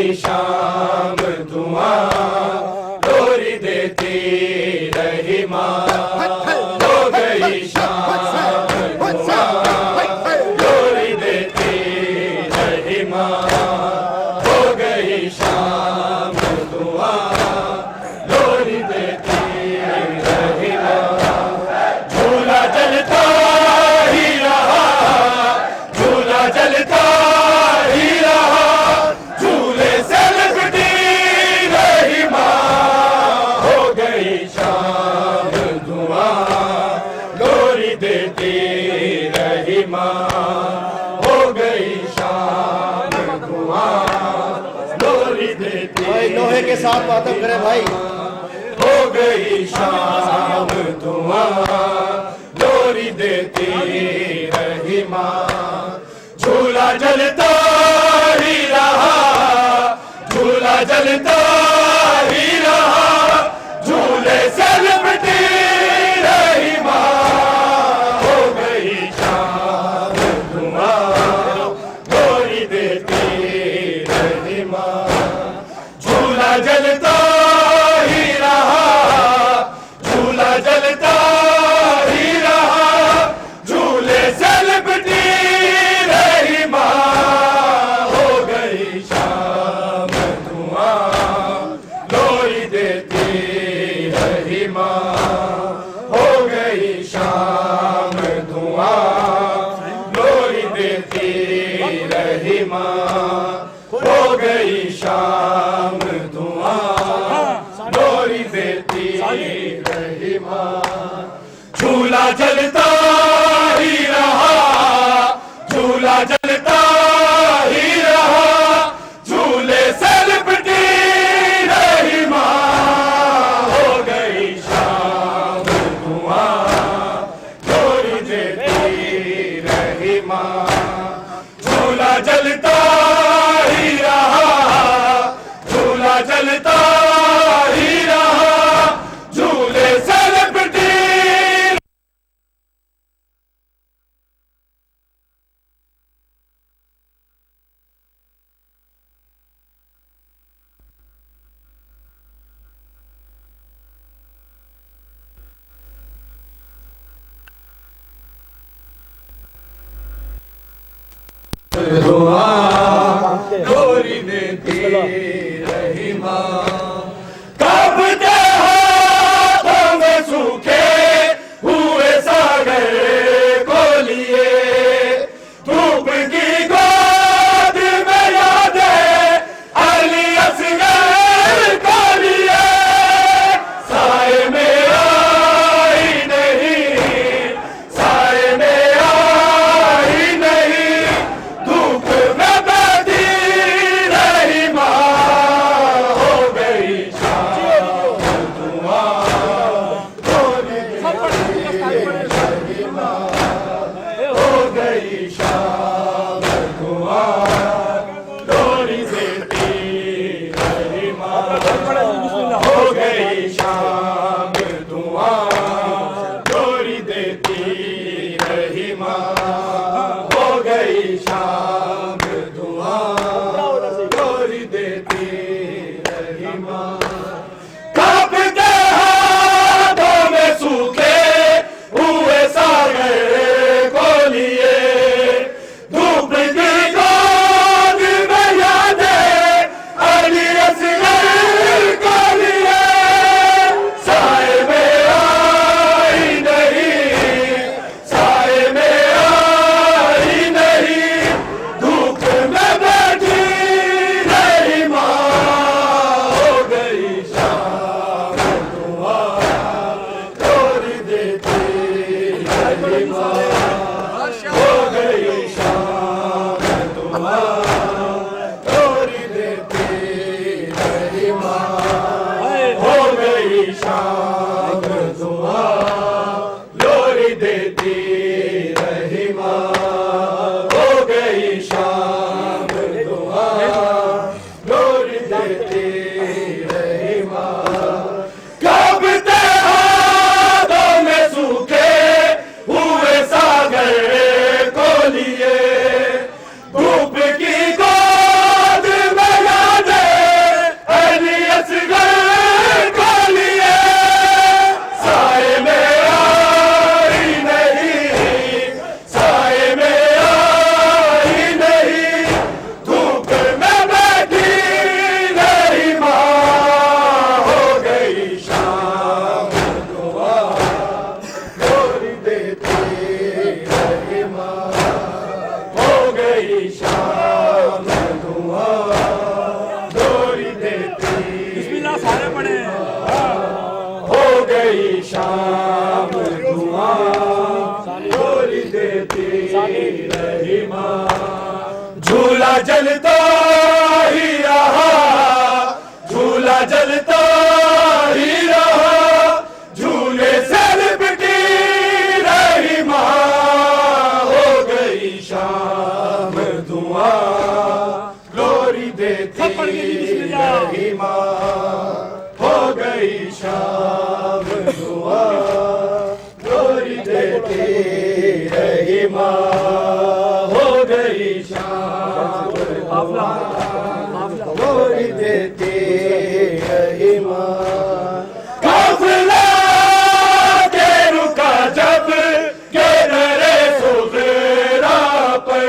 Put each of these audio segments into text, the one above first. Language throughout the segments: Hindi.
गई शाम धुआं लोरी देती रही माँ, हो गई शाम धुआं लोरी देती रही माँ, हो गई शाम धुआं लोरी देती रही माँ। झूला जलता ही रहा, झूला जलता ही रहा, झूले से लिपटी रही माँ, हो गई शाम धुआं लोरी देती रही माँ, हो गई शाम धुआं लोरी देती। भाई लोहे के साथ बातम करे भाई। हो गई शाम धुआं लोरी देती रही माँ, झूला जलता ही रहा, झूला जलता ही रहा, झूले से लिपटी रही माँ, हो गई शाम धुआं लोरी देती रही माँ। झूला जलता ही रहा, झूला जलता ही रहा, झूले से लिपटी रही माँ, हो गई शाम धुआं लोरी देती रही माँ, हो गई शाम धुआं लोरी देती रही माँ, हो गई शाम धुआं लोरी देती रही माँ। झूला जलता ही रहा, झूला जलता ही रहा, झूले से लिपटी रही माँ, हो गई शाम धुआं लोरी देती रही माँ। झूला जलता ही रहा, झूला जलता ही रहा, झूले से लिपटी। धुआं लोरी देती रही माँ, कब दे हाथों में सूखे हुए सागर को लिए, धूप की गोद में यादें अली असगर को लिए, साए में आई नहीं, साए में आई नहीं, धूप में बैठी रही माँ, हो गई शाम धुआं लोरी देती रही माँ, हो गई शाम धुआं लोरी देती रही माँ, हो गई शाम धुआं लोरी देती रही माँ, हो गई शाम धुआं लोरी देती रही माँ। कांपते हाथों में सूखे हुए सागर को लिए, धूप की गोद में यादें अली असगर को लिए, साए में आई नहीं, साए में आई नहीं, धूप में बैठी रही माँ, हो गई शाम धुआं लोरी देती रही माँ, हो गई शाम धुआं लोरी देती रही माँ, हो गई शाम धुआं लोरी देती रही माँ, हो गई शाम धुआं लोरी देती रही माँ। कब ते हाथों में सूखे हुए सागर को लिए, धूप की गोद में यादें शाम धुआं लोरी देती बिस्मिल्लाह सारे पढ़े हो गई शाम धुआं लोरी देती रही माँ झूला जलता ही रहा झूला जलता ही रहा झूले से लिपटी रही माँ हो गई शाम धुआं लोरी देती रही माँ हो गई शाम धुआं लोरी देती रही माँ हो गई शाम लोरी देती रही माँ काफिला के रुका जब के नरे सुगरा पर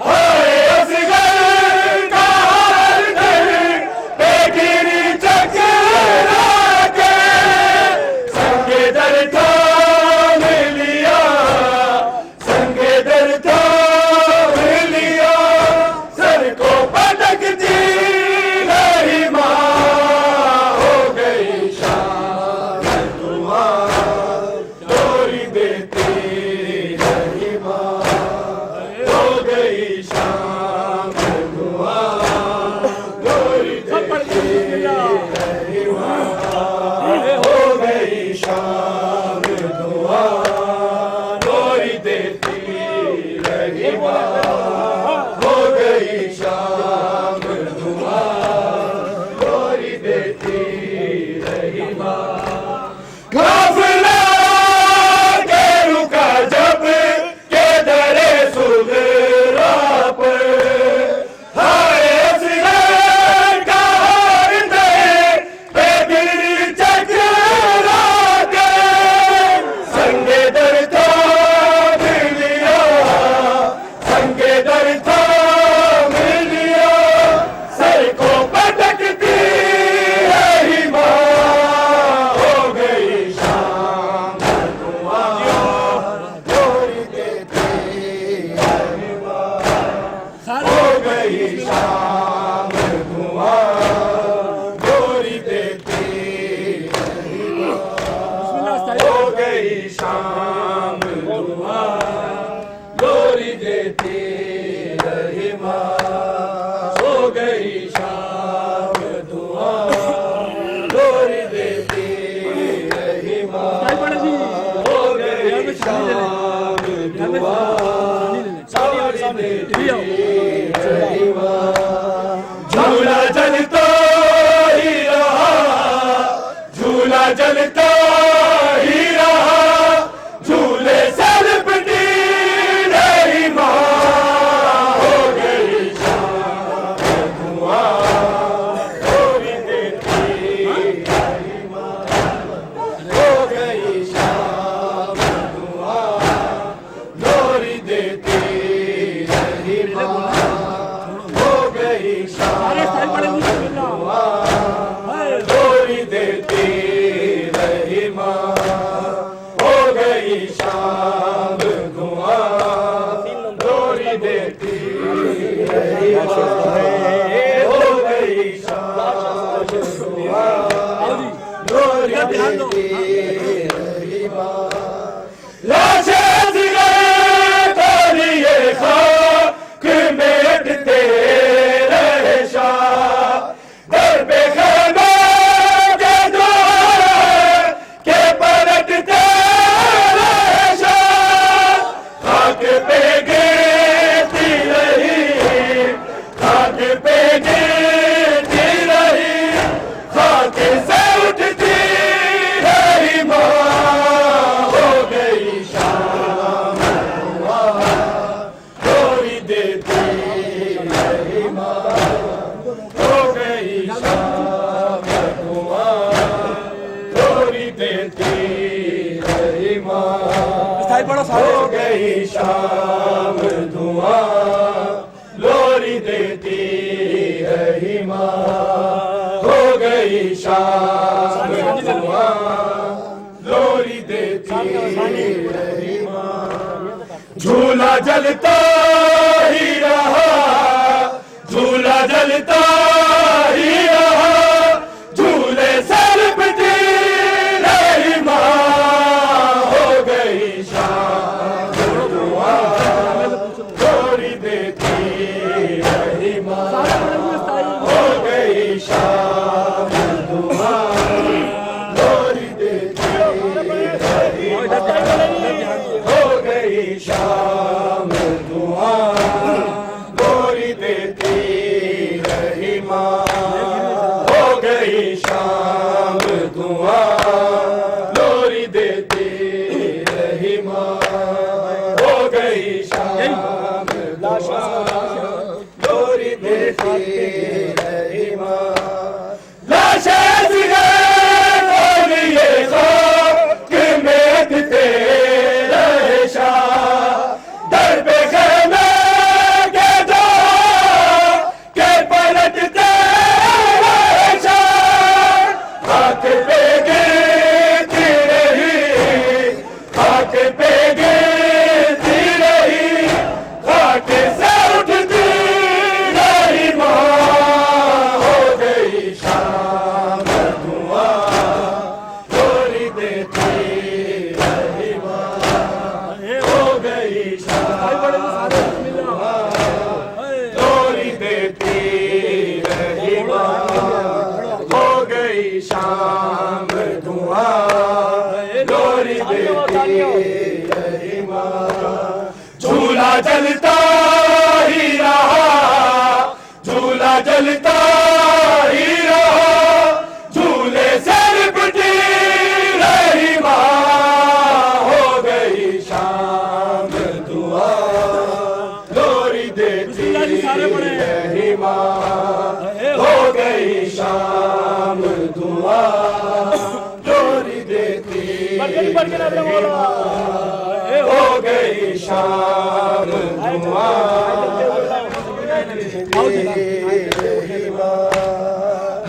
हाय असगर का हर घर पे गिरी चकरा के संगे दर थाम लिया संगे दर थाम लिया सर को पटकती रही माँ हो गई शाम धुआं लोरी देती रही माँ हो गई शाम धुआं लोरी देती रही माँ हो गई शाम धुआं लोरी देती रही माँ हो गई शाम धुआं लोरी देती रही माँ काफिला के रुका जब के दरे सुगरा पर हाय असगर का हर दर पे गिरी चकरा के संगे दर थाम लिया संगे दर थाम लिया सर को पटकती रही माँ हो गई शाम धुआं लोरी देती रही माँ हो गई शाम धुआं लोरी देती रही माँ हो गई शाम धुआं लोरी देती रही माँ हो गई शाम धुआं लोरी देती रही माँ हो गई शाम धुआं लोरी देती रही माँ झूला जलता ही रहा झूला जलता ही रहा झूले से लिपटी रही माँ हो गई शाम धुआं लोरी देती रही माँ हो गई शाम धुआं लोरी देती रही माँ हो गई शाम धुआं लोरी देती रही माँ हो गई शाम धुआं लोरी देती रही माँ हो गई शाम धुआं लोरी देती रही माँ लाशें जिगर को लिए खाक में अटते रहे शाह दर पे खैमे के द्वार के पलटते रहे शाह खाक पे गिरती रही खाक पे गिरती रही खाक से उठती रही माँ हो गई शाम धुआं लोरी देती रही माँ हो गई शाम धुआं लोरी देती रही माँ हो गई शाम धुआं लोरी देती रही माँ हो गई शाम धुआं लोरी देती रही माँ झूला जलता ही शाम धुआं गोरी देती रही माँ, हो गई शाम धुआं गोरी देती रही माँ, हो गई शाम धुआं गोरी देती रही माँ। लाशें शाम धुआं गोरी देती रही माँ। झूला जलता ही रहा, झूला जलता ही रहा, झूले से लिपटी रही माँ, हो गई शाम धुआं गोरी देती रही माँ, हो गई शाम धुआं गोरी देती रही माँ, हो गई शाम धुआं।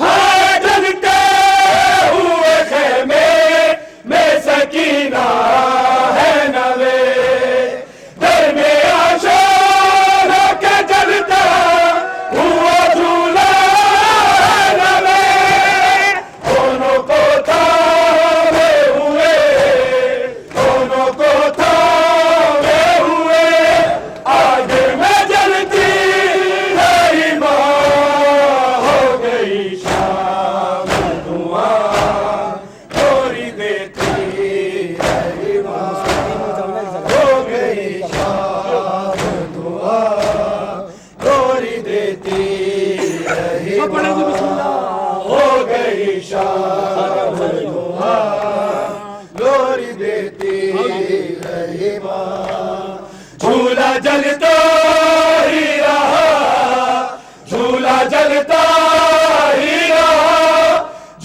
हाँ जलते हुए खेमे में सकीना है नवे, दर में आशा के जलता हुआ झूला नवे, दोनों को थामे हुए, दोनों को थामे हुए, आगे में जलती रही माँ, हो गई शाम धुआं गोरी देती रही माँ, हो गई शाम धुआं गोरी देती रही माँ, हो गई शाम धुआं गोरी देती रही माँ। झूला जलता ही रहा, झूला जलता ही रहा,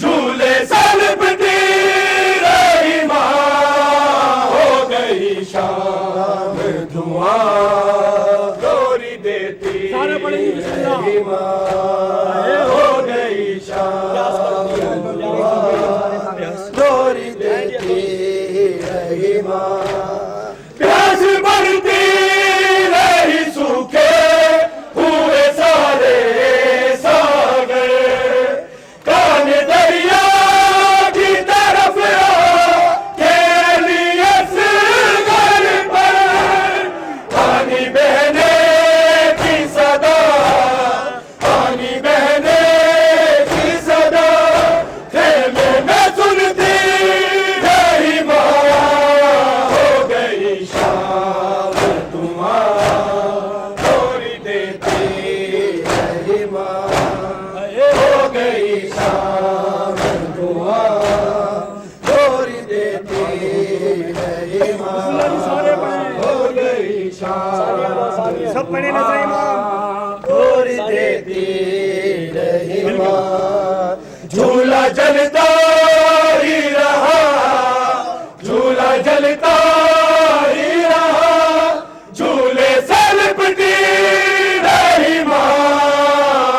झूले से लिपटी रही माँ, हो गई शाम धुआं गोरी देती रही माँ, हो गई शाम धुआं गोरी देती रही माँ। प्यास बढ़ती रही सूखे हुए सारे सागर, कान दरिया की तरफ के लिए घर पर, पानी बहने की सदा, पानी बहने की सदा, खेमे में सुनती रही माँ, हो गई शाम धुआं गोरी देती रही माँ, हो गई शाम धुआं गोरी देती रही माँ, हो गई शाम सब पढ़े गोरी देती रही माँ। झूला जलता ही रहा, झूला जलता ही रहा, झूले से लिपटी रही माँ,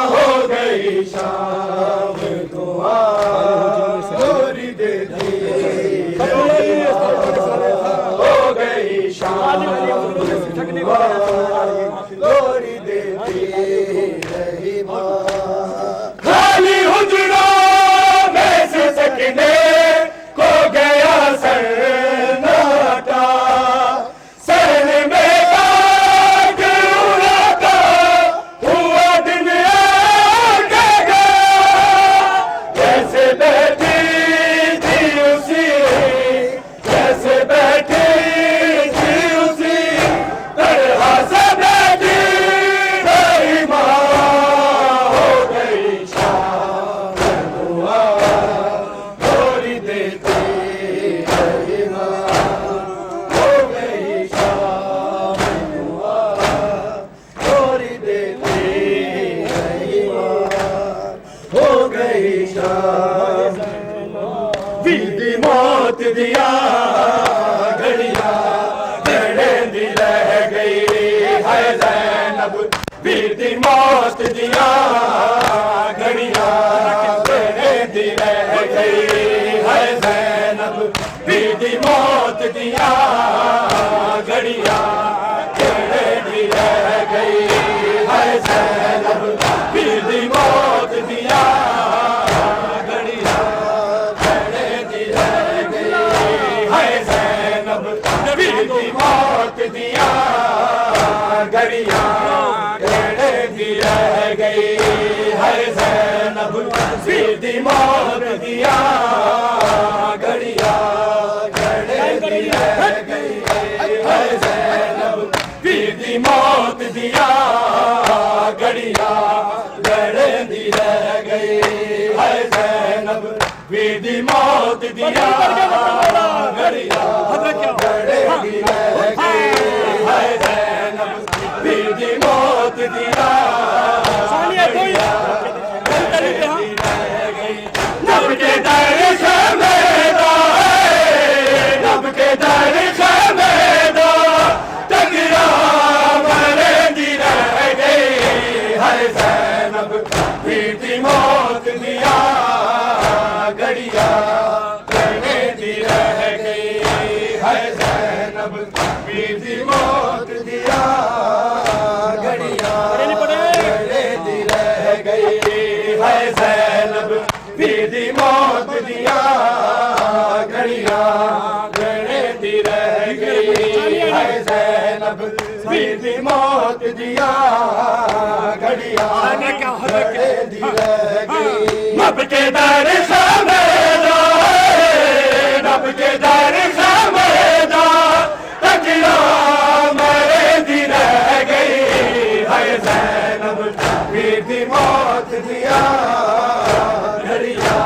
हो गई शाम धुआं गोरी देती रही माँ, हो गई शाम धुआं गोरी देती रही माँ। खाली हुजरों में से सकने को गया सन्नाटा, सहन में आग उड़ाता हुआ दिन आगे गया, कैसे बैठी थी उसी, कैसे बैठी थी उसी दी रह गई है ज़ैनब वीर दी मौत दिया घड़ियां कहने दी रह गई है ज़ैनब वीर दी मौत दिया घड़ियां कहने दी रह गई है ज़ैनब वीर दी मौत दिया घड़ियां कहने दी रह गई है ज़ैनब वीर दी मौत दिया घड़ियां कहने दी रह गई है ज़ैनब वीर दी मौत दिया घड़ियां कहने दी रह गई है ज़ैनब वीर दी मौत दिया घड़ियां कहने दी रह गई है ज़ैनब वीर दी मौत दिया घड़ियां कहने दी रह गई है ज़ैनब वीर दी मौत दिया नब के दर खमेदा नब के दर खमेदा टकरा मरे दी रह गई है ज़ैनब वीर दी मौत दिया घड़ियां कहने दी रह गई है ज़ैनब वीर दी मौत दिया घड़ियां कहने दी रह गई है ज़ैनब वीर दी मौत दिया घड़ियां कहने दी रह गई है ज़ैनब वीर दी मौत दिया घड़ियां कहने दी रह गई नब के दर खमेदा नब के दर खमेदा टकरा मरे दी रह गई है ज़ैनब वीर दी मौत दिया घड़ियां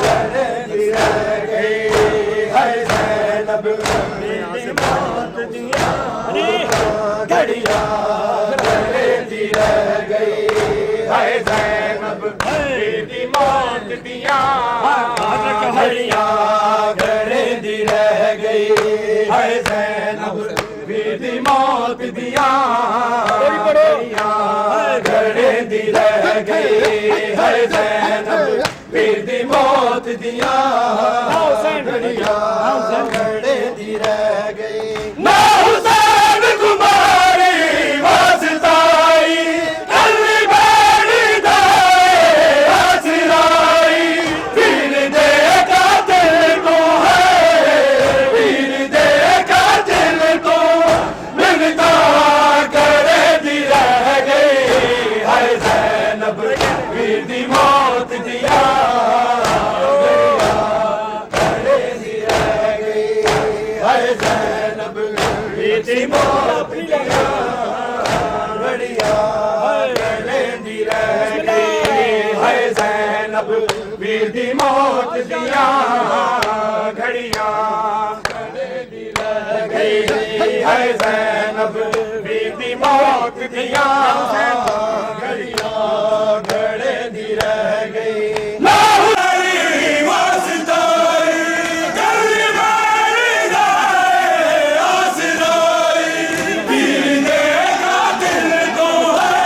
कहने दी रह गई है ज़ैनब वीर दी मौत दिया घड़ियां कहने दी रह गई है ज़ैनब वीर दी मौत दिया घड़ियां कहने दी रह गई है ज़ैनब वीर दी मौत दिया घड़ियां कहने दी रह गई है ज़ैनब वीर दी मौत दिया घड़ियां कहने दी रह गई ना हुसैन कुमारी वास्ताई अली बेड़ी दाए आसराई वीर दे कातिल को है वीर दे कातिल को मिलता करे दी रह गई है ज़ैनब वीर दी मौत दिया कहने दी रह गई है ज़ैनब वीर दी मौत दिया घड़ियां कहने दी रह गई है ज़ैनब वीर दी मौत दिया घड़ियां कहने दी रह गई है ज़ैनब वीर दी मौत दिया घड़ियां कहने दी रह गई ना हुसैन वास्ताई गली बेड़ी दाए आसराई वीर दे कातिल को है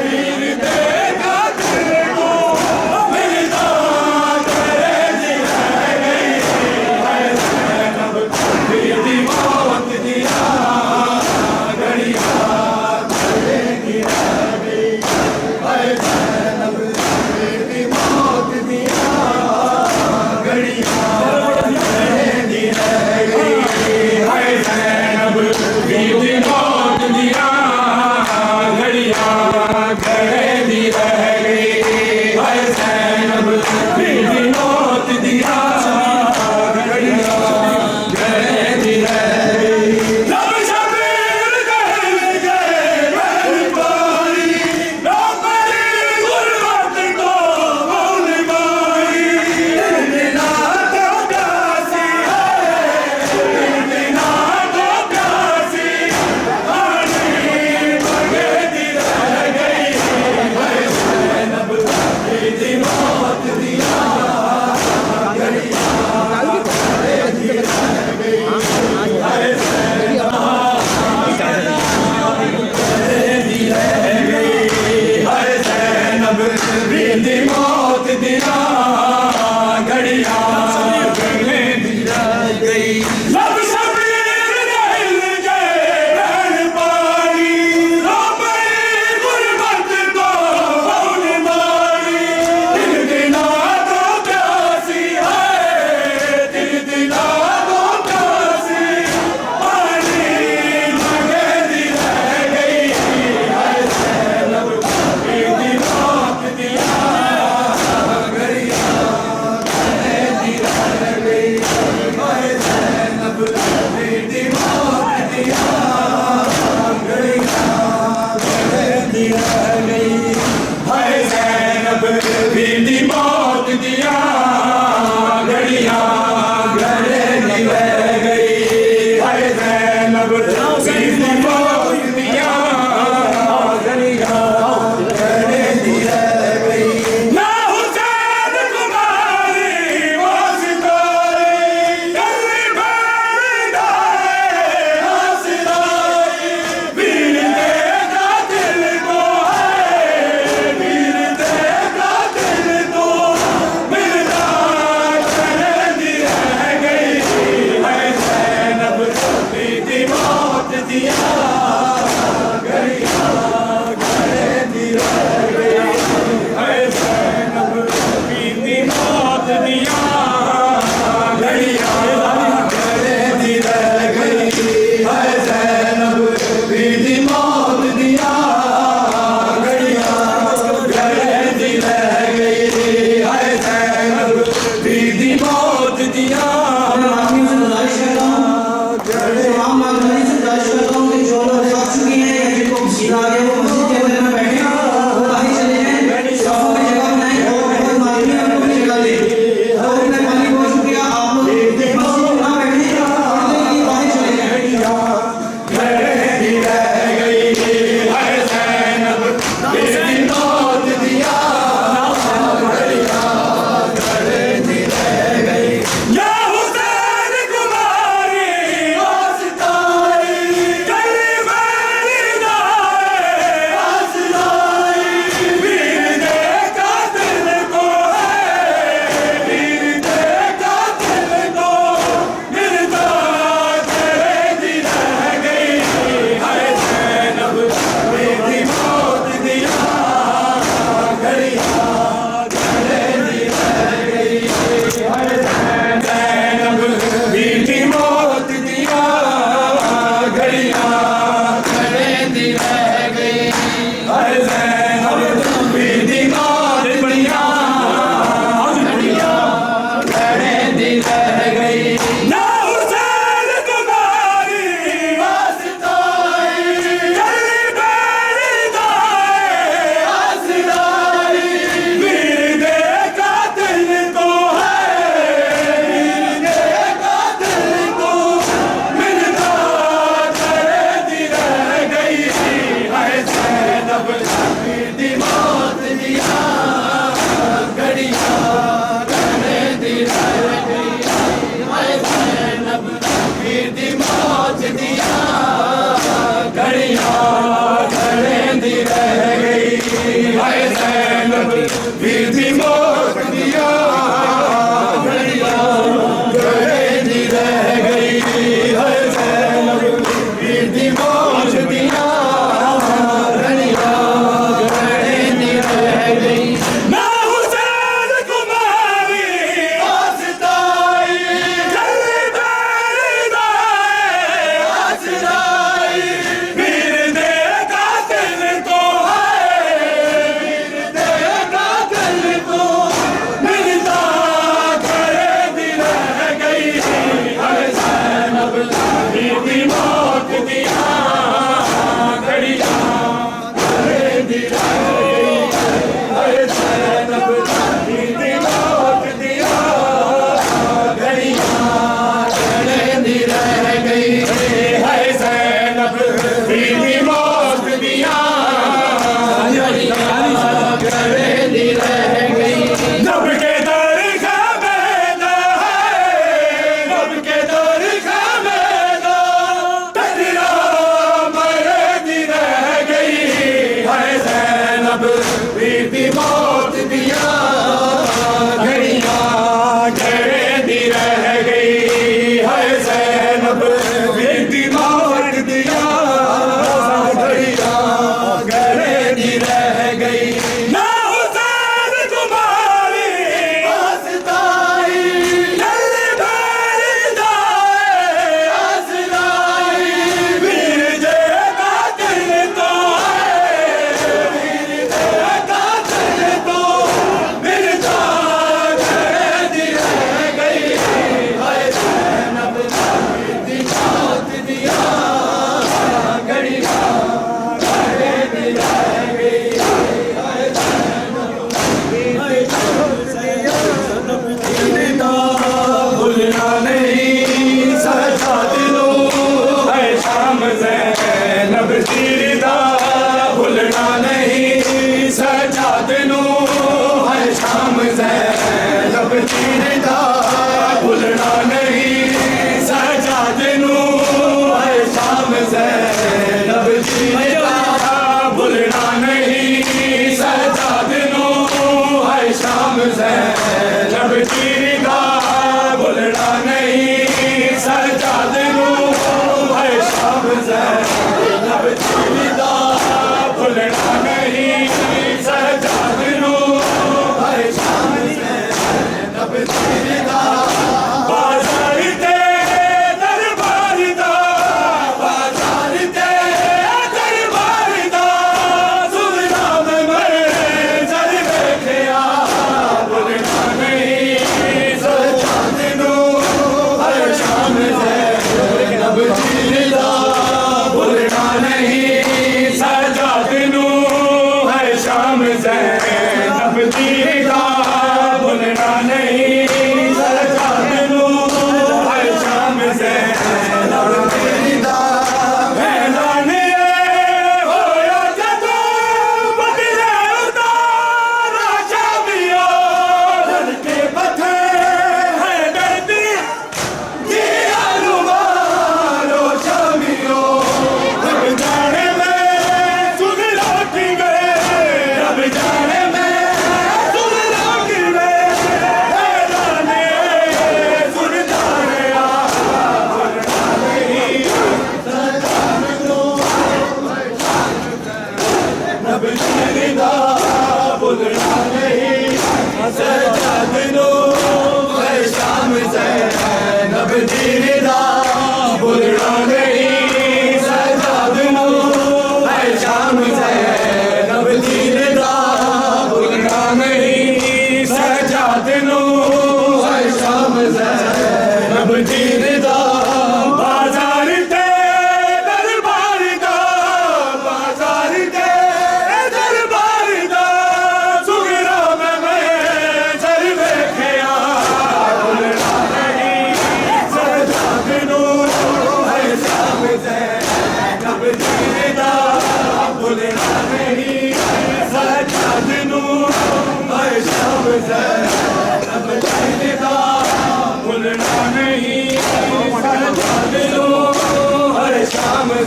वीर दे कातिल को मिलता करे दी रह गई है ज़ैनब वीर दी मौत दिया घड़ियां कहने दी चुकी हैं या जिनको सीधा आ गया वो मस्जिद के अंदर में बैठे वो बाहर चले जाएं, सफों में जगह बनाएं और बहुत मालूम है उनको भी जगह दें। और अपने मालिक बहुत शुक्रिया, आप लोग मस्जिद में ना बैठे और बाहर चले जाएं। या हुसैन कुमारी ओ सितारी कली मेरी जाए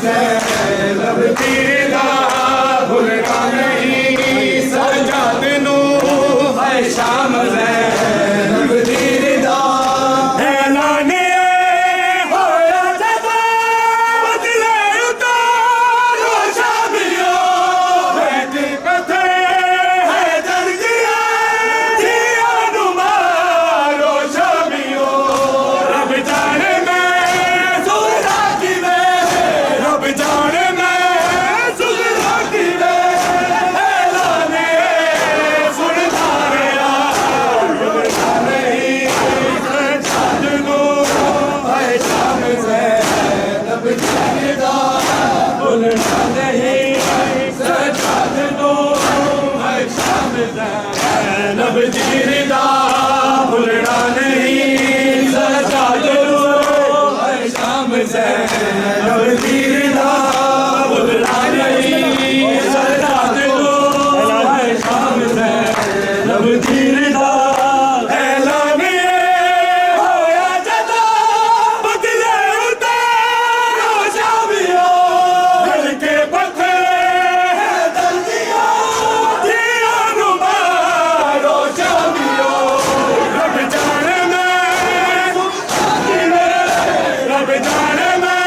ज़ैनब तेरे दा भुलना नहीं सजाद नू है शाम ज़ैनब तेरे दा ऐलाने होया जदा बदले उतारो शामियो बैठ कथे है दर्दिया जिया नू मारो शामियो रब जाने मैं सुगरा की रब जाने मैं सुगरा की ऐलाने सुन धारिया भुलना नहीं सजाद नू है शाम ज़ैनब तेरे दा भुलना नहीं सजाद नू है शाम ज़ैनब तेरे दा भुलना नहीं सजाद नू है शाम ज़ैनब तेरे दा भुलना नहीं सजाद नू है शाम ज़ैनब तेरे दा ऐलाने होया जदा बदले उतारो शामियो दिल के पत्थे है दर्दिया जिया नू मारो शामियो रब जाने मैं रब जाने मैं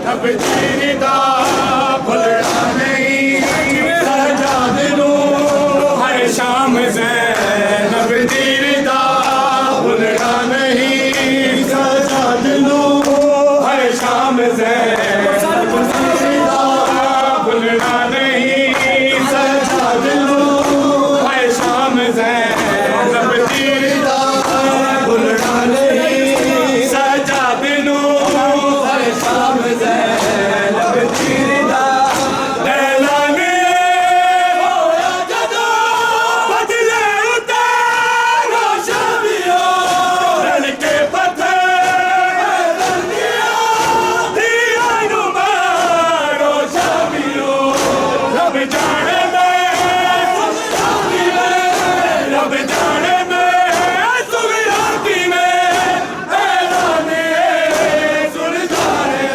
नबीर दा भुलना नहीं सजाद नू हर शाम ज़ैनब दीर दा भुलना नहीं सजाद नू हर शाम ज़ैनब दीर दा भुलना नहीं सजाद नू हर शाम ज़ैनब दीर दा भुलना नहीं सजाद नू हर शाम ज़ैनब दीर दा लैला ने होया जदों बदले उतारो शामियो रल के पत्थर रल गया दिया नू मारो शामियो रब जाने रब जाने में सुविराती में ऐलाने सुल्ताने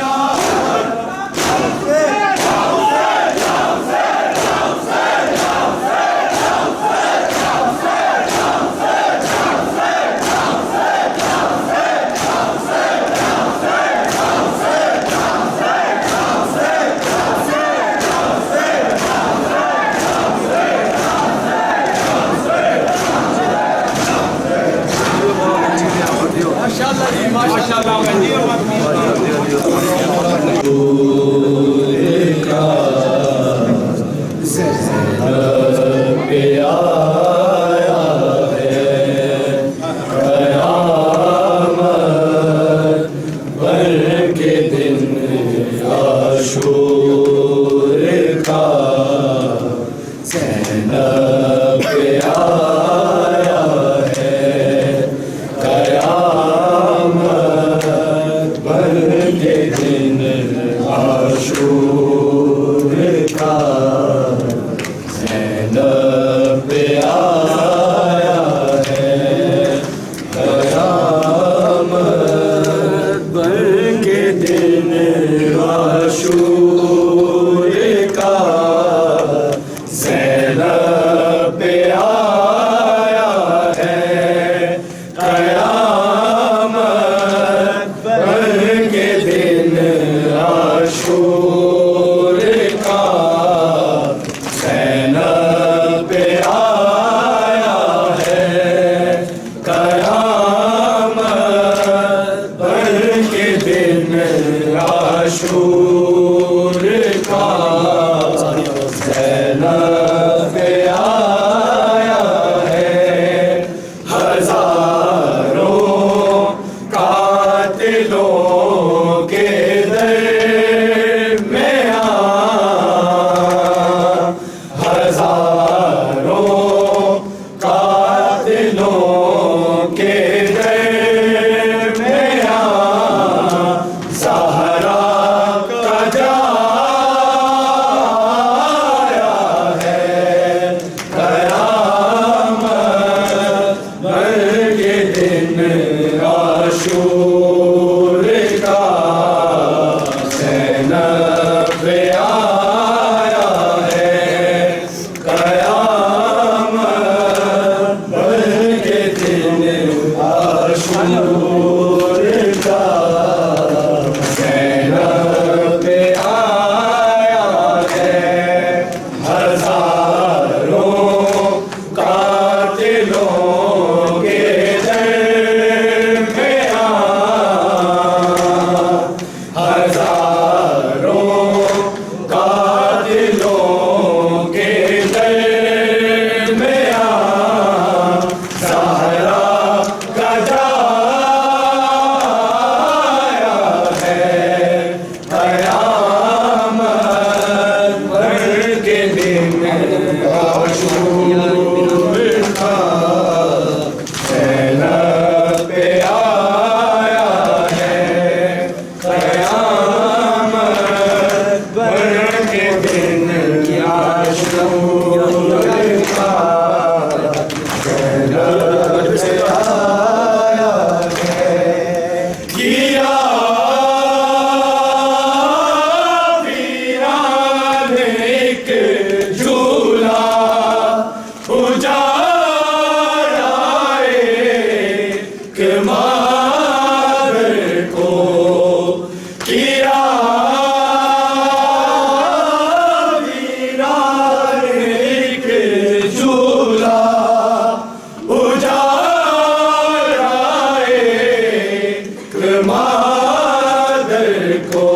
को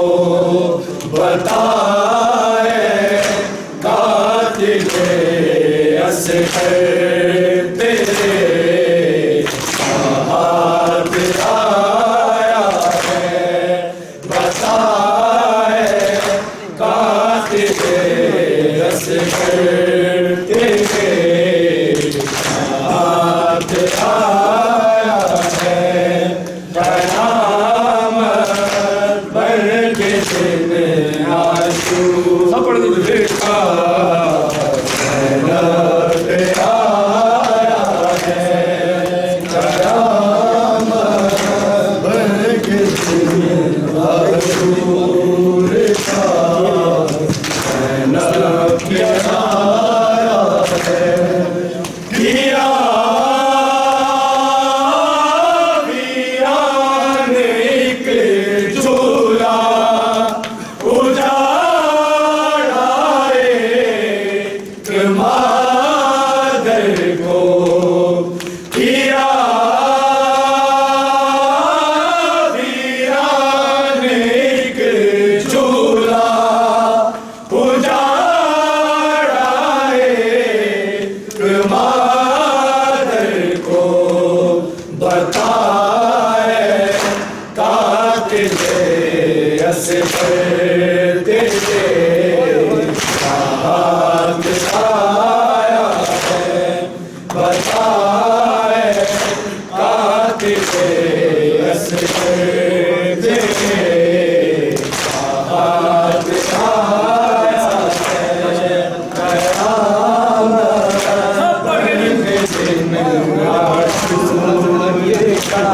बताए कातिल असगर तेरे हाथ आया है बताए कातिल असगर तेरे हाथ आया है कयामत पर के दिन आशू लिखा रब आया है कयामत पर के दिन आशू लिखा रब आया है किया वीरान एक झूला उजाड़ा एक मादर को किया वीरान एक झूला उजाड़ा एक मादर को बताए कातिल असगर तेरे हाथ आया है बताए कातिल असगर तेरे हाथ आया है कयामत पर के दिन आशू लिखा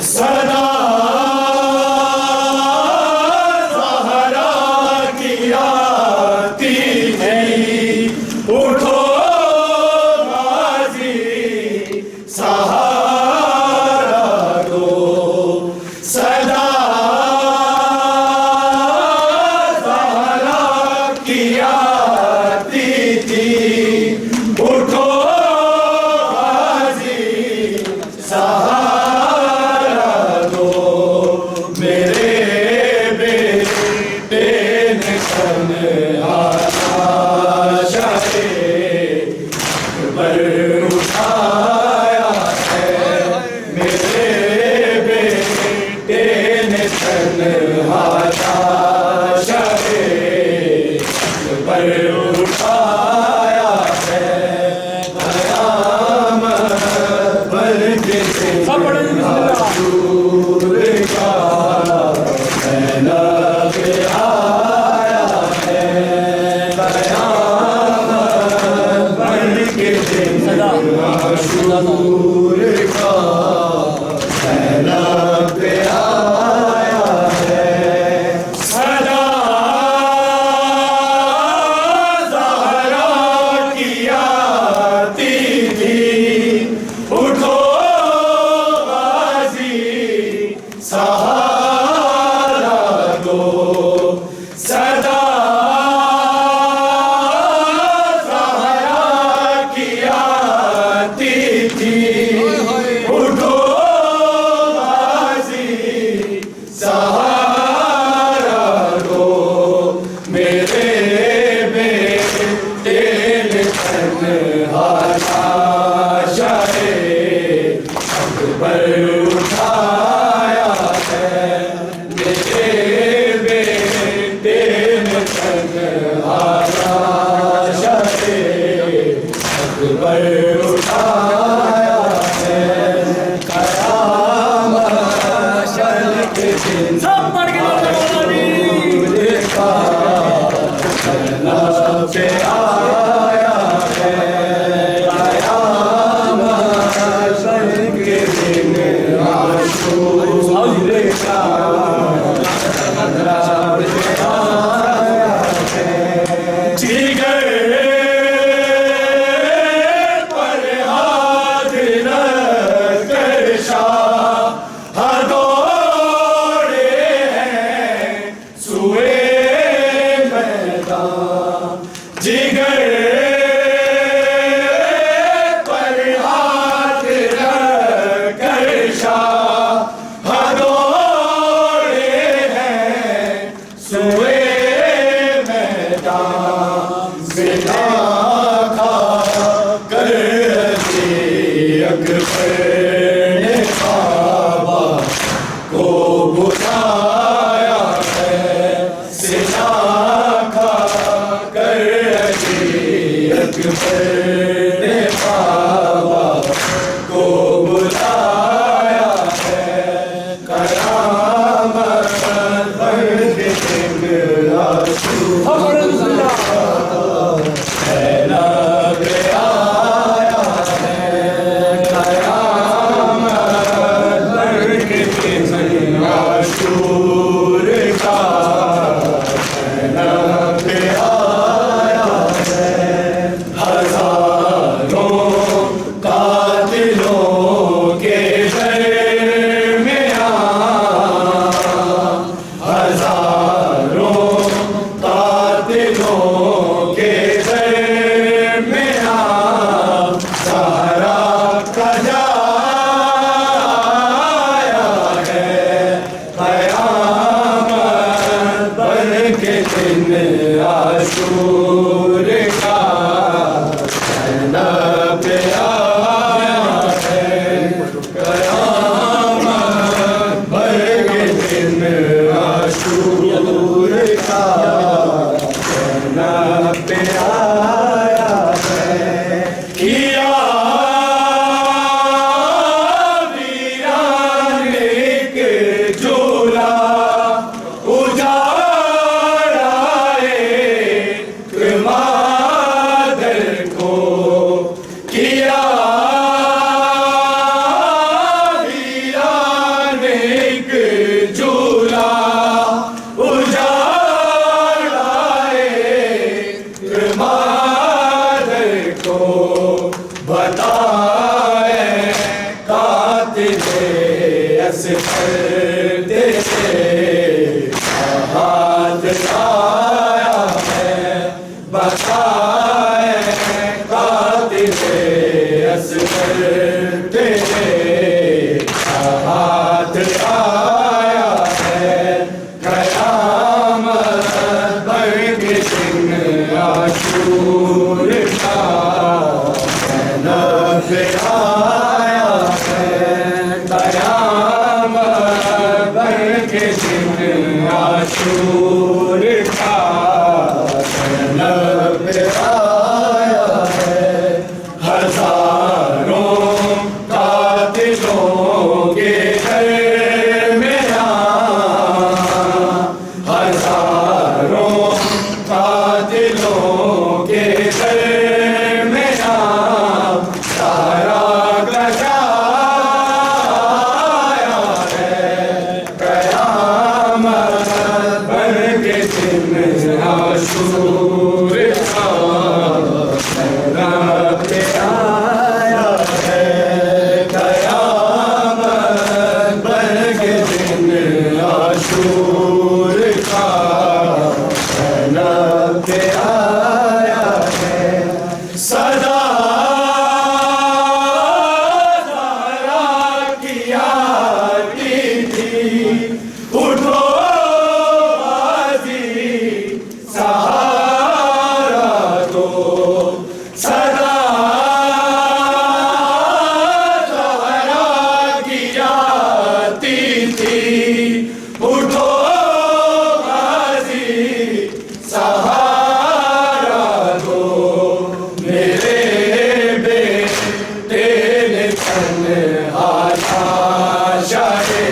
सदा ज़हरा की आती है उठो गाज़ी सहारा दो सदा ज़हरा की आती थी उठो गाज़ी सहारा दो मेरे बेटे ने तन्हाशा से पर उठाया है मेरे बेटे ने तन्हाशा से पर उठाया है कयामत पर के दिन आशू लिखा लब आया है कयामत पर के दिन आशू लिखा लब आया है सदा ज़हरा की आती थी उठो गाज़ी सहारा दो सदा ज़हरा की आती थी उठो गाज़ी सहारा दो मेरे बेटे ने तन्हाशा से पर उठाया है मेरे बेटे ने तन्हाशा से पर उठाया है कयामत के दिन देखा लब आया है कयामत के दिन आशू लिखा जिगर पर हाथ न कर शाह बुलाया है सिला खा कर अली अकबर ने बाबा को बुलाया है कयामत बन के दिन आशूरा है लब आया है कयामत बन के दिन आशूर का है लब आया है हजारों कातिलों के दरमियां हजारों कातिलों के दरमियां सहारा का जाया है कयामत बन के दिन आशूर का लब आया है कयामत बन के दिन आशूर का लब आया है किया वीरान एक झूला उजाड़ा एक मादर को किया वीरान एक झूला उजाड़ा एक मादर को बताए कातिले असफर तेरे हाथ आया है बताए कातिले असफर तेरे हाथ आया है कयामत बन के दिन आशूर का लब आया है कयामत बन के दिन आशूर का लब आया है हजारों कातिलों के दरमियां हजारों कातिलों के दरमियां सारा गजाया है कयामत बन के दिन आशूर का लब आया है कयामत बन के दिन आशूर का लब आया है सदा ज़हरा की आती थी उठो बाजी सहारा दो सदा ज़हरा की आती थी उठो बाजी सहारा दो मेरे बेटे ने तन्हा शाहे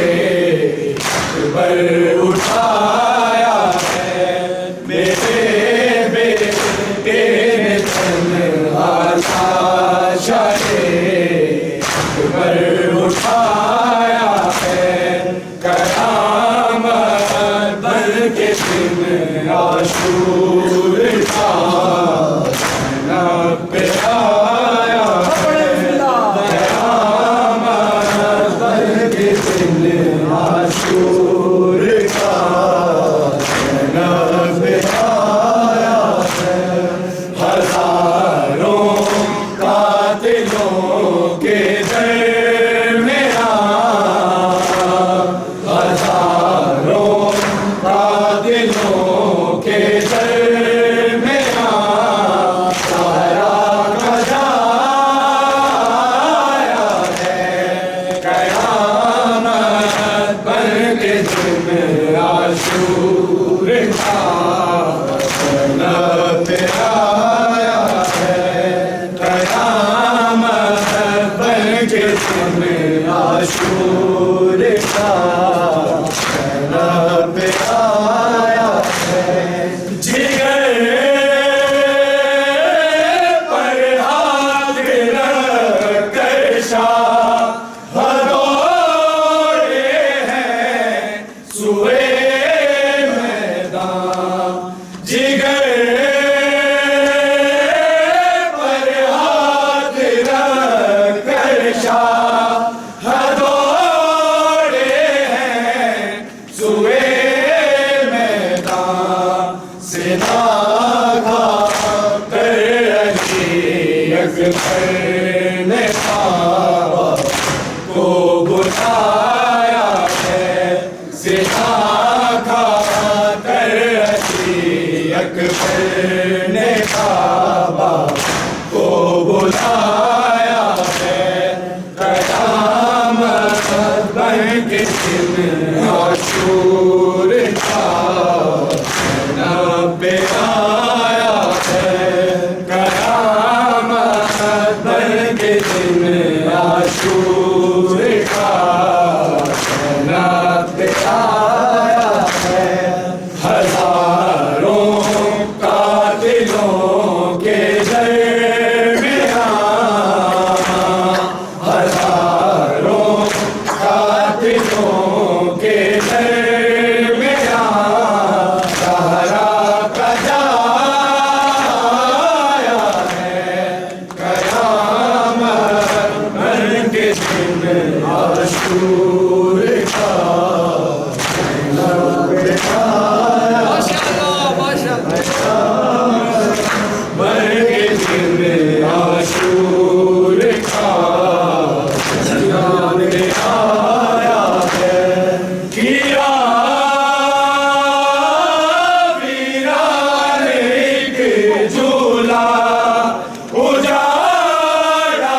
अकबर उठाया है मेरे बेटे ने तन्हा शाहे अकबर उठाया है कयामत बन के दिन आशूर का लब आया है कयामत बन के दिन आशूर का आशूर का लब आया है जिगर पर हाथ रख कर शाह दौड़े हैं सुए मैदान जिगर पर हाथ रख कर शाह दौड़े हैं सुए मैदान से नागा कर अकबर ने बाबा को बुलाया है सिखा कर अकबर ने बाबा को बुलाया है कयामत बन के दिन आशूर का लब आया है कयामत बन के दिन आशूर का लब आया है हजारों कातिलों के दरमियां हजारों कातिलों के दरमियां सहरा कजाया है कयामत बन के दिन आशूर का लब बन के दिन आशूर का लब आया है किया वीरान एक झूला उजाड़ा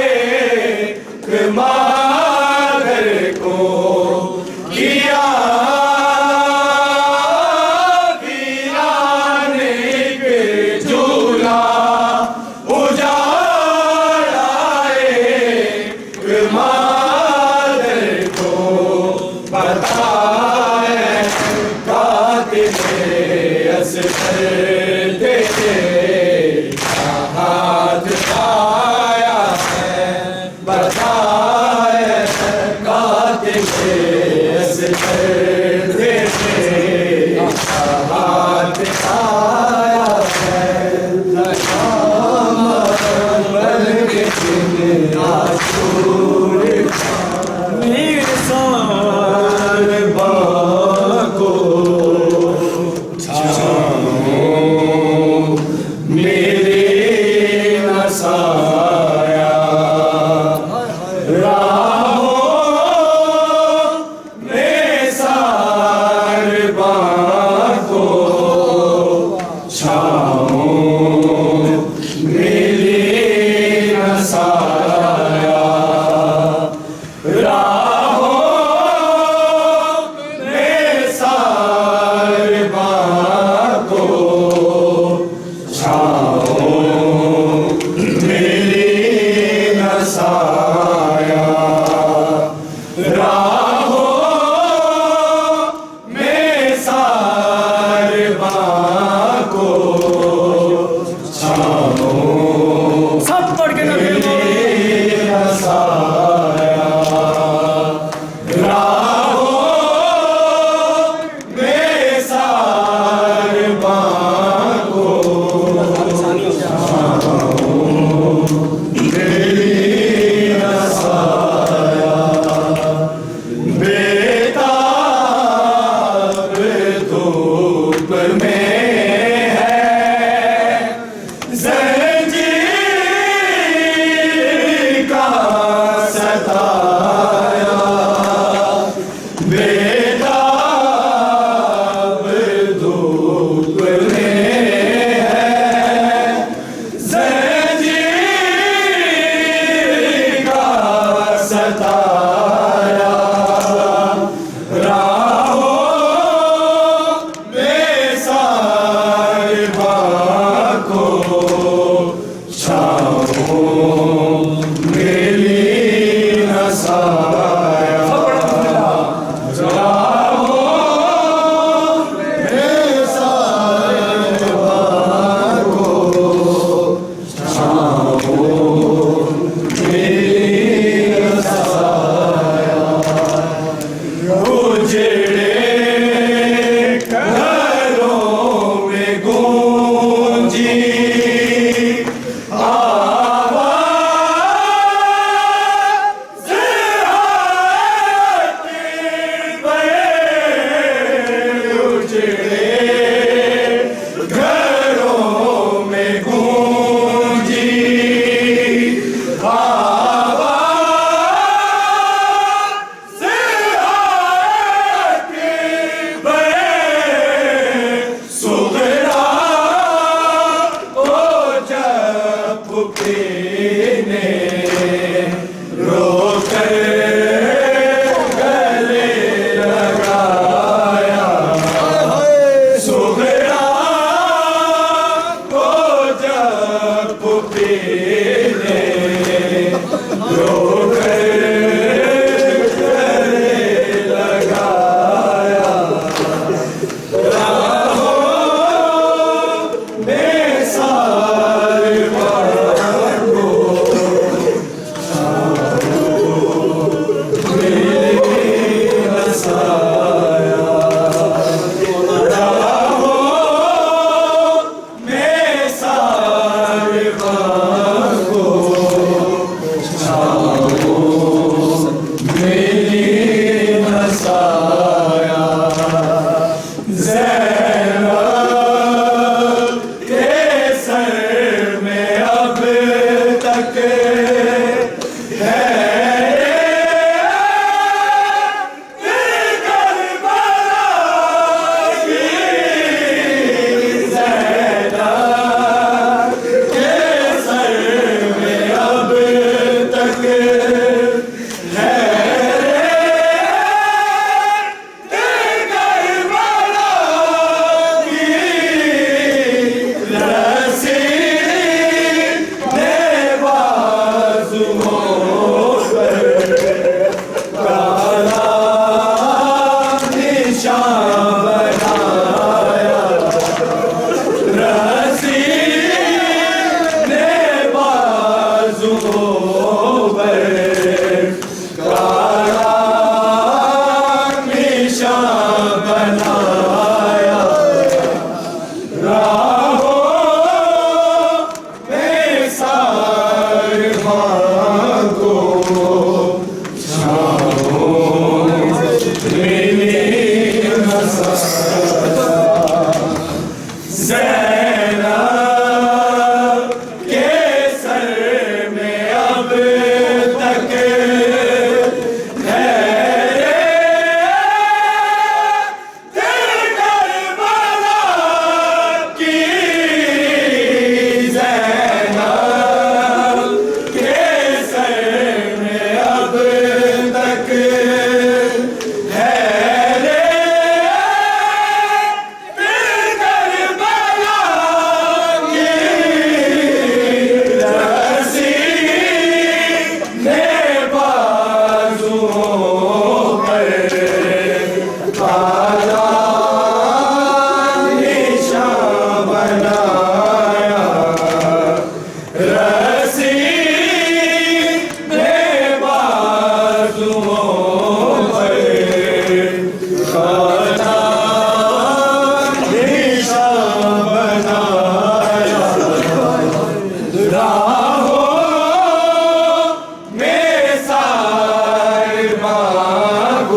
एक मादर को किया वीरान एक झूला उजाड़ा एक मादर को बताए कातिल असगर तेरे हाथ आया है बताए कातिल असगर तेरे हाथ आया है बन के दिन आशूर निसार बाको मेरे नसाया राहों में सार बाको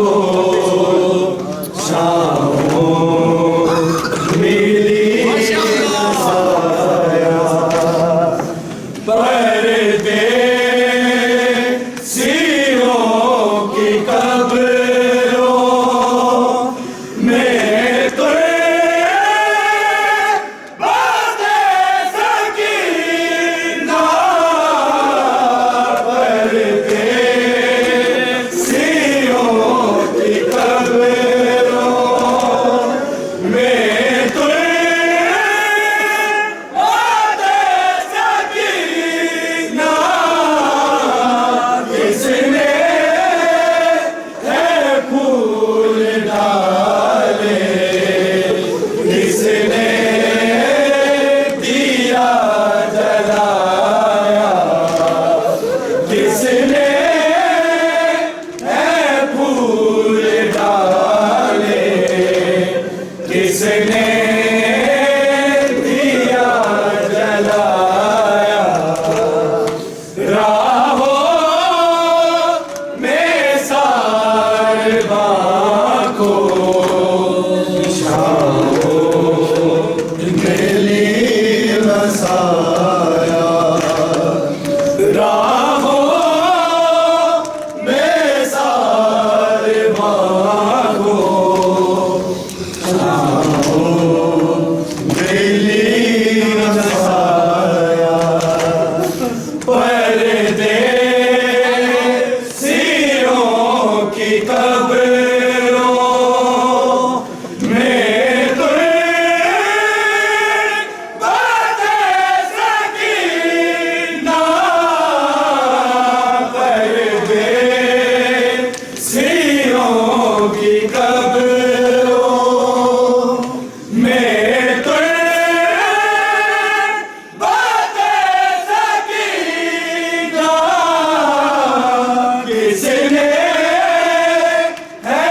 को शामों मिली साया पर्दे सिरों की कब्रों में तो बातें सकीना पर्दे सिरों की कब्रों में तो बातें सकीना किसने है फूल डाले किसने दिया जलाया किसने है फूल डाले किसने दिया जलाया राहों में सारबा को शामों मिली बसाया राहों में सारबा को शामों मिली बसाया पर्दे सिरों की कब्रों में तो बातें सकीना पर्दे सिरों की कब्रों में तो बातें सकीना किसने है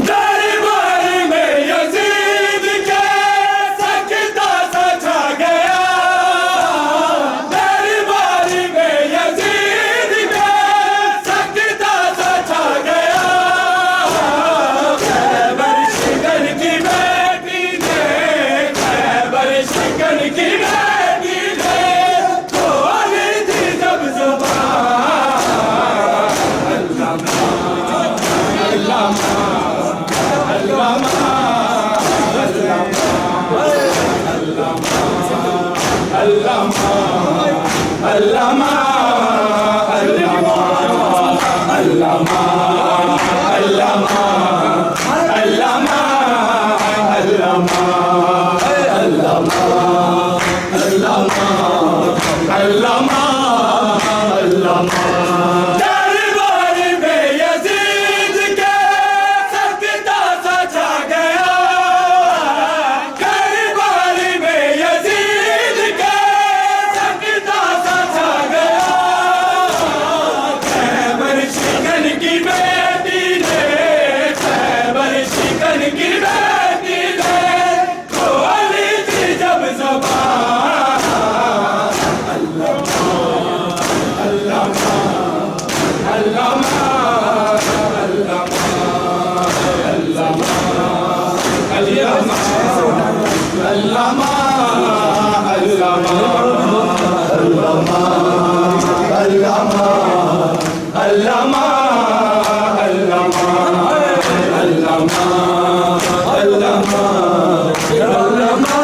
दरबार में यजीद के सकता सा छा गया अल्लामा अल्लामा अल्लामा अल्लामा अल्लामा अल्लामा अल्लामा अल्लामा अल्लामा अल्लामा अल्लामा दरबार में यजीद के सकता सा छा गया दरबार में यजीद के सकता सा छा गया खैबर शिकन की बेटी ने खैबर शिकन की बेटी ने खोली थी जब ज़बान अल्लामा अल्लामा अल्लामा अल्लामा अल्लामा अल्लामा अल्लामा अल्लामा अल्लामा अल्लामा अल्लामा अल्लामा अल्लामा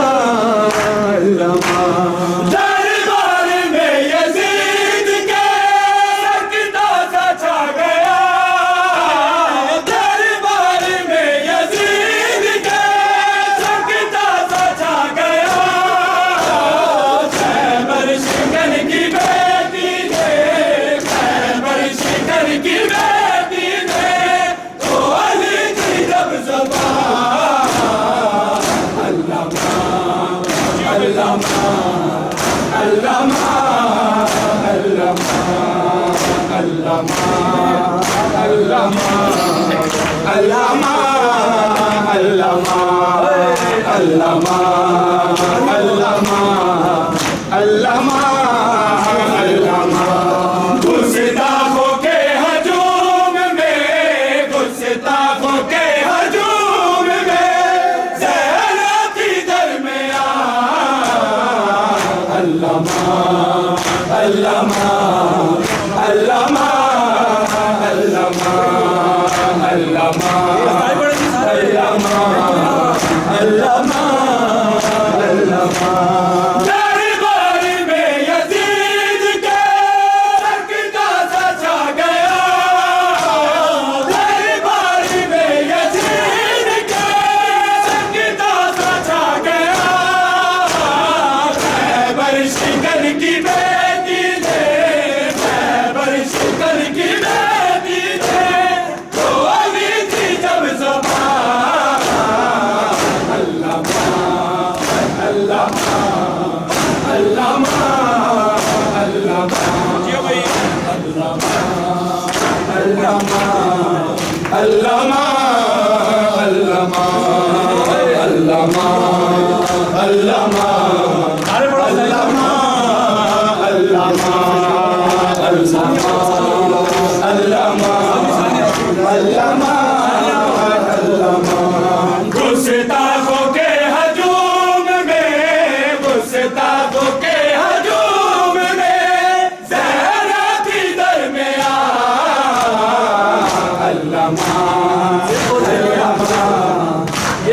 अल्लामा दरबार में यजीद के सकता सा छा गया दरबार में यजीद के सकता सा छा गया खैबर शिकन की बेटी ने खैबर शिकन की बेटी ने खोली थी जब ज़बान अल्लामा अल्लामा अल्लामा अल्लामा अल्लामा अल्लामा अल्लामा अल्लामा अल्लामा अल्लामा अल्लामा अल्लामा गुस्ताखों के हजूम में गुस्ताखों के हजूम में ज़हरा थी दरमियान अल्लामा अल्लामा अल्लामा अल्लामा अल्लामा अल्लामा अल्लामा अल्लामा दरबार में यजीद के सकता सा छा गया दरबार में यजीद के सकता सा छा गया खैबर शिकन की बेटी ने खैबर शिकन की बेटी ने खोली थी जब ज़बान अल्लामा अल्लामा अल्लामा अल्लामा अल्लामा अल्लामा अल्लामा अल्लामा अल्लामा अल्लामा अल्लामा अल्लामा अल्लामा अल्लामा अल्लामा अल्लामा गुस्ताखों के हजूम में गुस्ताखों के हजूम में ज़हरा थी दरमियान अल्लामा अल्लामा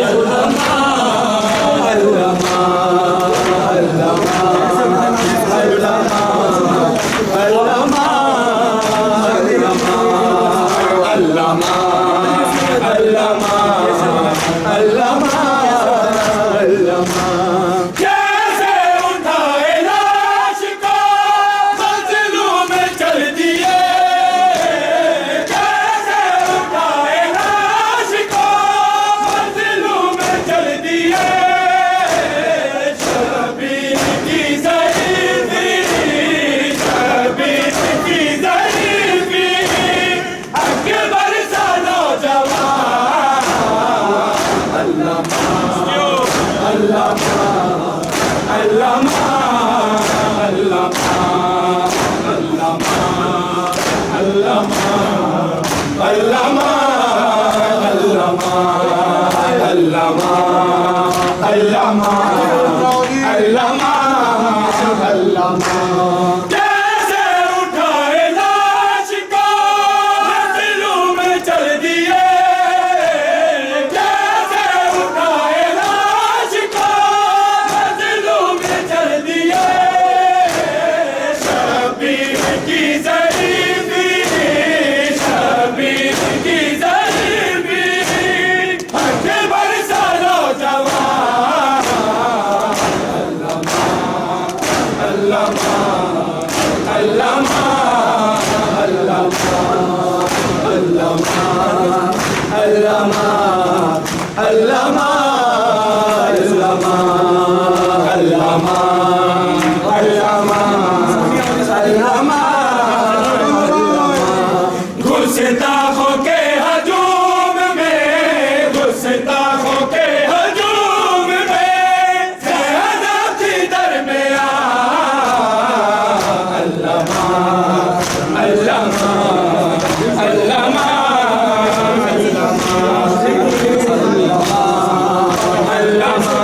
अल्लामा अल्लामा अल्लामा अल्लामा अल्लामा अल्लामा अल्लामा अल्लामा अल्लामा कैसे उठाए लाश को मंजिलों में चल दिए कैसे उठाए लाश को मंजिलों में चल दिए शबीर की ज़रीफ़ी शबीर की ज़रीफ़ी अकबर सा नौजवान अल्लामा अल्लामा अल्लामा अल्लामा अल्लामा अल्लामा अल्लामा अल्लामा अल्लामा अल्लामा अल्लामा अल्लामा कैसे उठाए लाश को मंजिलों में चल दिए कैसे उठाए लाश को मंजिलों में चल दिए गुस्ताखों के हजूम में, गुस्ताखों के हजूम में ज़ैनब की दरमियान अल्लामा अल्लामा अल्लामा अल्लामा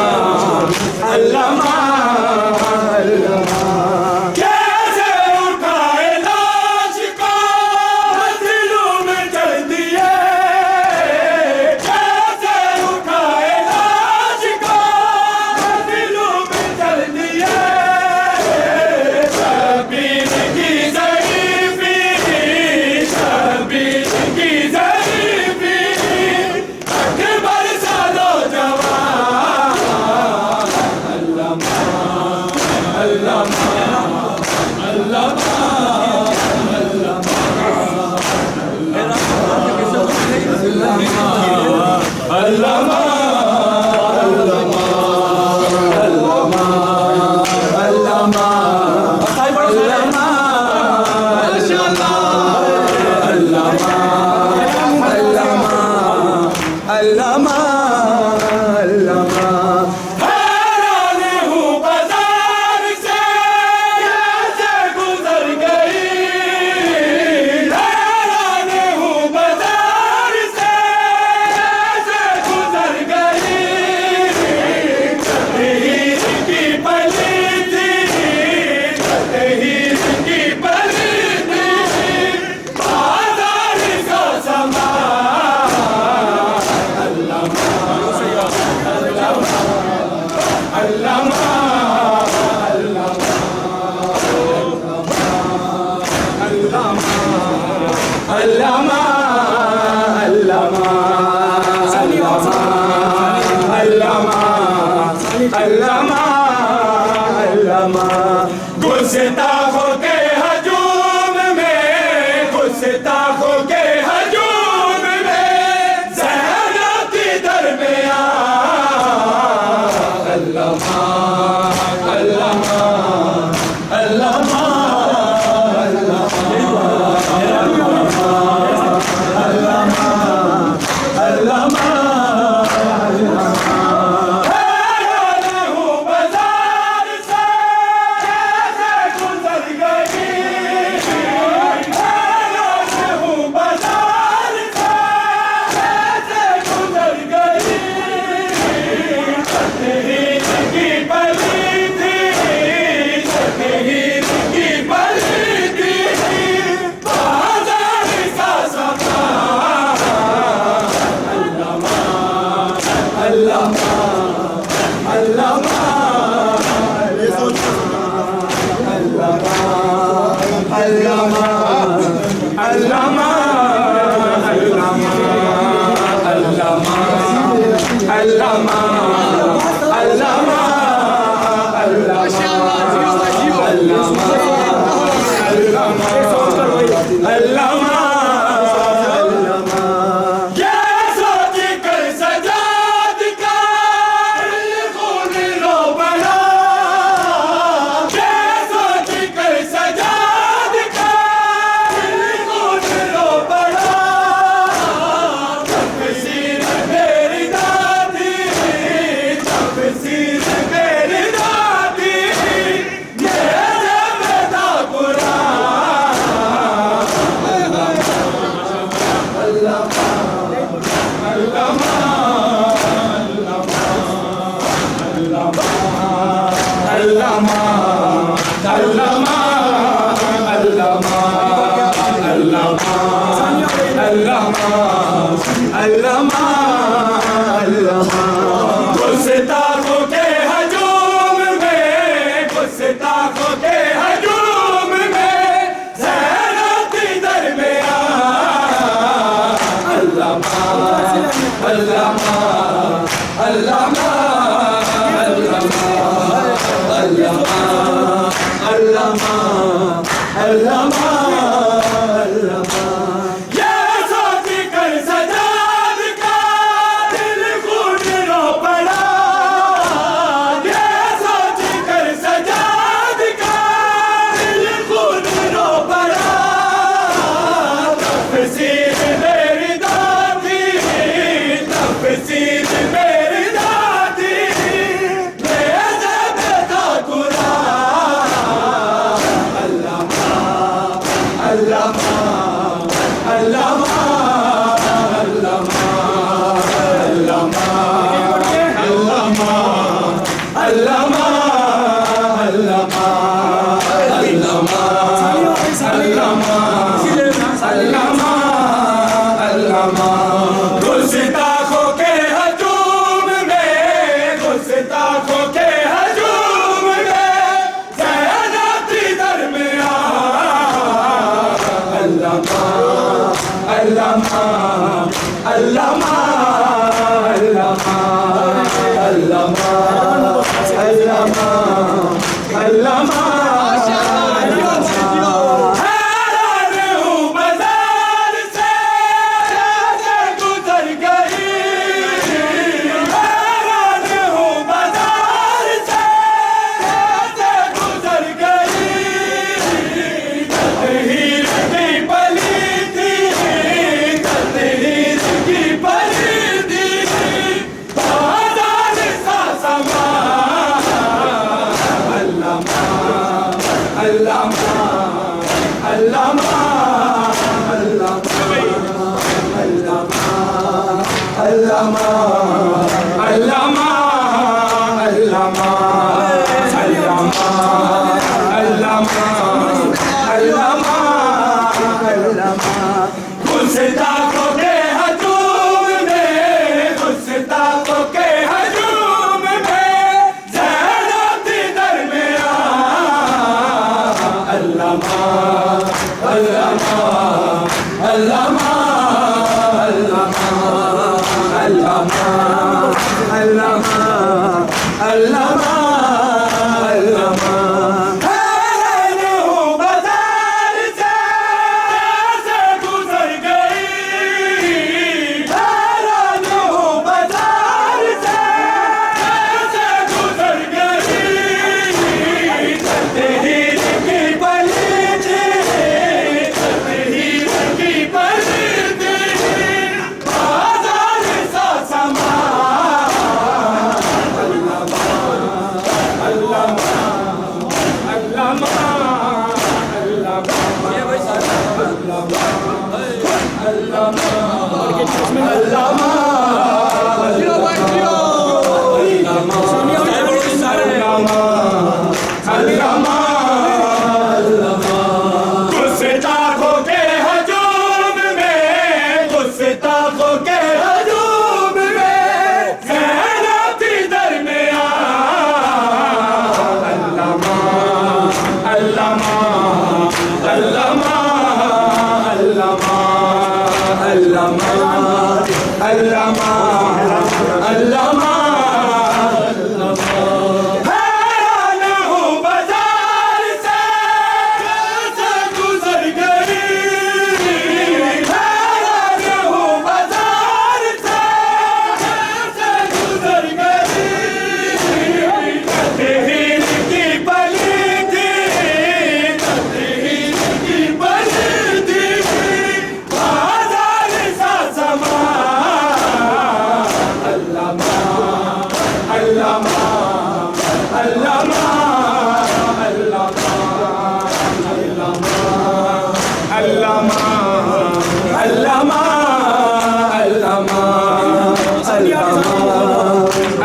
अल्लामा कैसे उठाए लाश को हथेलियों में चल दिए, कैसे उठाए लाश को हथेलियों में चल दिए। शबीर की ज़रीफ़ी, शबीर की ज़रीफ़ी अकबर सा नौजवान अल्लामा अल्लामा अल्लामा अल्लामा हैरान हूँ बाजार से कैसे गुजर गई, हैरान हूँ बाजार से कैसे गुजर गई। ततहीर की पली थी, ततहीर की पली थी बाजार का सामान अल्लामा अल्लामा अल्लामा अल्लामा अल्लामा अल्लामा अल्लामा गुस्ताखों के हजूम में, गुस्ताखों के हजूम में ज़ैनब की दरमियान अल्लामा अल्लामा अल्लामा हैरान हूँ बाजार से कैसे गुजर गई, हैरान हूँ बाजार से कैसे गुजर गई। ततहीर की पली थी, ततहीर की पली थी बाजार का सामान अल्लामा अल्लामा अल्लामा अल्लामा अल्लामा अल्लामा अल्लामा अल्लामा अल्लामा ये सोच कर सजाद का खून रो बना, ये सोच कर सजाद का खून रो बना। तफसीर मेरी दादी, तफसीर मेरी दादी मेरे बेटा कुरान अल्लामा अल्लामा अल्लामा अल्लामा अल्लामा अल्लामा अल्लामा अल्लामा अल्लामा गुस्ताखों के हजूम में, गुस्ताखों के हजूम में ज़ैनब की दरमियान अल्लामा अल्लामा अल्लामा अल्लामा अल्लामा अल्लामा अल्लामा तफसीर मेरी दादी, तफसीर मेरी दादी, मेरे बेटा कुरान। अल्लामा अल्लामा अल्लामा अल्लामा अल्लामा अल्लामा अल्लामा अल्लामा अल्लामा अल्लामा गुस्ताखों के हजूम में, गुस्ताखों के हजूम में ज़ैनती दरमियान। अल्लामा अल्लामा अल्लामा अल्लामा अल्लामा अल्लामा अल्लामा गुस्ताखों के हजूम में, गुस्ताखों के हजूम में ज़ैनती दरमियान। अल्लामा अल्लामा अल्लामा अल्लामा अल्लामा अल्लामा अल्लामा अल्लामा गुस्ताखों के हजूम में, गुस्ताखों के हजूम में ज़ैनती दरमियान। अल्लामा अल्लामा अल्लामा अल्लामा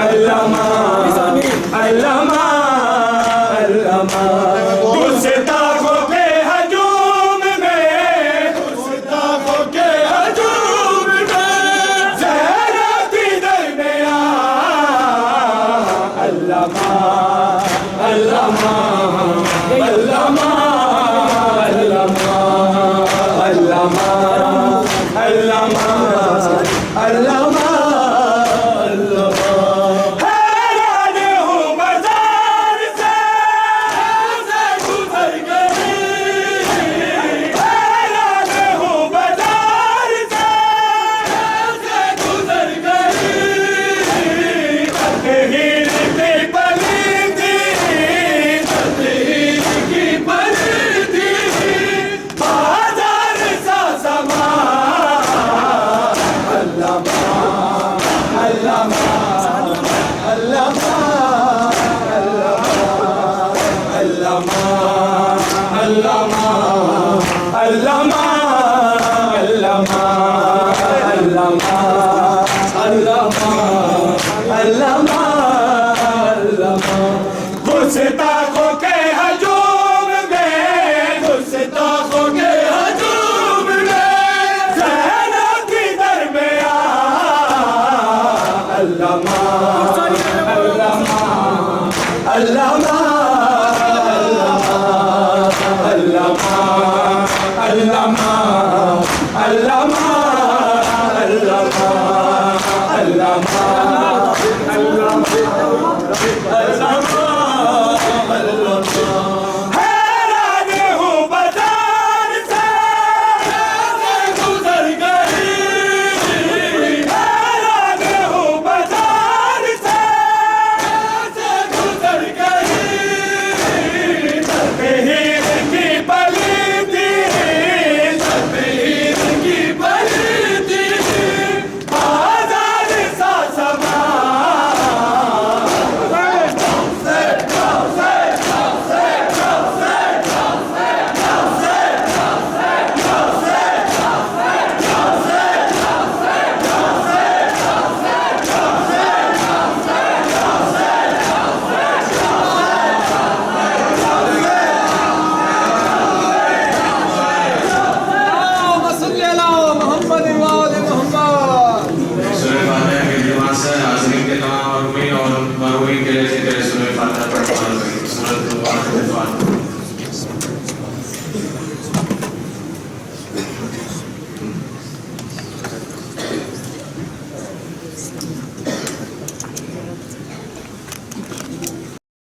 अल्लामा अल्लामा अल्लामा गुस्ताखों के हजूम में, गुस्ताखों के हजूम में ज़ैनती दरमियान। अल्लामा अल्लामा अल्लामा अल्लामा अल्लामा अल्लामा अल्लामा अल्लामा अल्लामा अल्लामा अल्लामा अल्लामा गुस्ताखों के हजूम में गुस्ताखों के हजूम में ज़हरा की दरमियान अल्लामा अल्लामा अल्लामा अल्लामा अल्लामा अल्लामा अल्लामा अल्लामा हैरान हूँ बाजार से गुजर गई हैरान हूँ बाजार से गुजर गई तकदीर की पलीती तकदीर की पलीती आजाद सा समा सूरह फातिहा के जुबान से हाज़रीन के तमाम मरहूमीन के लिए